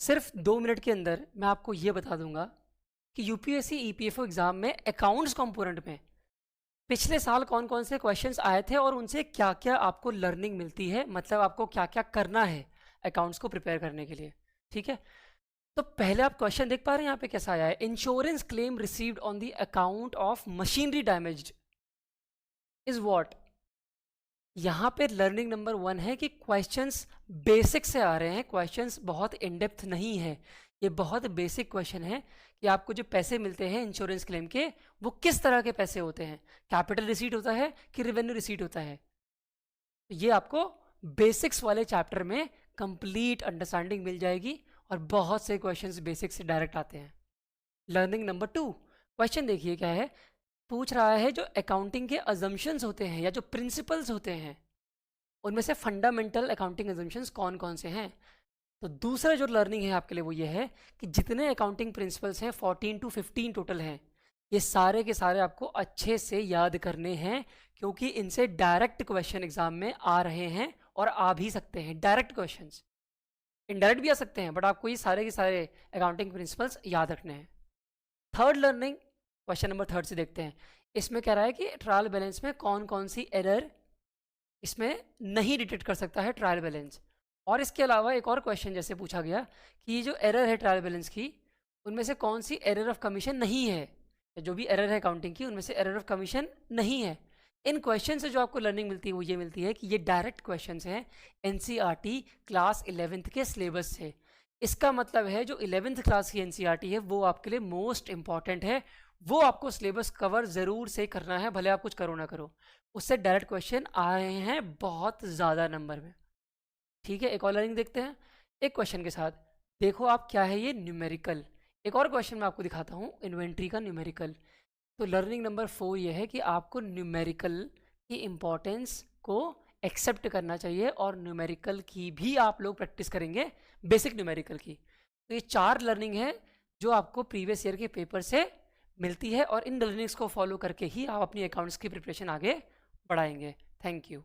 सिर्फ 2 मिनट के अंदर मैं आपको ये बता दूंगा कि यूपीएससी ईपीएफओ एग्जाम में अकाउंट्स कंपोनेंट में पिछले साल कौन कौन से क्वेश्चंस आए थे और उनसे क्या क्या आपको लर्निंग मिलती है, मतलब आपको क्या क्या करना है अकाउंट्स को प्रिपेयर करने के लिए। ठीक है, तो पहले आप क्वेश्चन देख पा रहे हैं यहाँ पे कैसा आया है। Insurance claim received on the account of machinery damaged is what. यहाँ पे लर्निंग नंबर 1 है कि क्वेश्चंस बेसिक से आ रहे हैं, क्वेश्चंस बहुत इन डेप्थ नहीं है, ये बहुत बेसिक क्वेश्चन है कि आपको जो पैसे मिलते हैं इंश्योरेंस क्लेम के वो किस तरह के पैसे होते हैं, कैपिटल रिसीट होता है कि रेवेन्यू रिसीट होता है। तो ये आपको बेसिक्स वाले चैप्टर में कंप्लीट अंडरस्टैंडिंग मिल जाएगी और बहुत से क्वेश्चंस बेसिक से डायरेक्ट आते हैं। लर्निंग नंबर 2, क्वेश्चन देखिए क्या है, पूछ रहा है जो अकाउंटिंग के अजम्पशंस होते हैं या जो प्रिंसिपल्स होते हैं उनमें से फंडामेंटल अकाउंटिंग अजम्पशंस कौन कौन से हैं। तो दूसरा जो लर्निंग है आपके लिए वो ये है कि जितने अकाउंटिंग प्रिंसिपल्स हैं 14 to 15 टोटल हैं, ये सारे के सारे आपको अच्छे से याद करने हैं क्योंकि इनसे डायरेक्ट क्वेश्चन एग्जाम में आ रहे हैं और आ भी सकते हैं। डायरेक्ट क्वेश्चंस, इनडायरेक्ट भी आ सकते हैं, बट आपको ये सारे के सारे अकाउंटिंग प्रिंसिपल्स याद रखने हैं। थर्ड लर्निंग, क्वेश्चन नंबर 3 से देखते हैं। इसमें कह रहा है कि ट्रायल बैलेंस में कौन कौन सी एरर इसमें नहीं डिटेक्ट कर सकता है ट्रायल बैलेंस। और इसके अलावा एक और क्वेश्चन जैसे पूछा गया कि ये जो एरर है ट्रायल बैलेंस की उनमें से कौन सी एरर ऑफ कमीशन नहीं है, जो भी एरर है अकाउंटिंग की उनमें से एरर ऑफ कमीशन नहीं है। इन क्वेश्चन से जो आपको लर्निंग मिलती है वो ये मिलती है कि ये डायरेक्ट क्वेश्चन हैं एनसीईआरटी क्लास 11th के सिलेबस से। इसका मतलब है जो 11th क्लास की एनसीईआरटी है वो आपके लिए मोस्ट इंपॉर्टेंट है, वो आपको सिलेबस कवर ज़रूर से करना है, भले आप कुछ करो ना करो। उससे डायरेक्ट क्वेश्चन आए हैं बहुत ज़्यादा नंबर में। ठीक है, एक और लर्निंग देखते हैं एक क्वेश्चन के साथ। देखो आप क्या है ये न्यूमेरिकल। एक और क्वेश्चन मैं आपको दिखाता हूँ इन्वेंट्री का न्यूमेरिकल। तो लर्निंग नंबर 4 ये है कि आपको न्यूमेरिकल की इम्पोर्टेंस को एक्सेप्ट करना चाहिए और न्यूमेरिकल की भी आप लोग प्रैक्टिस करेंगे, बेसिक न्यूमेरिकल की। तो ये 4 लर्निंग है जो आपको प्रीवियस ईयर के पेपर से मिलती है और इन लर्निंग्स को फॉलो करके ही आप अपनी अकाउंट्स की प्रिपरेशन आगे बढ़ाएंगे। Thank you.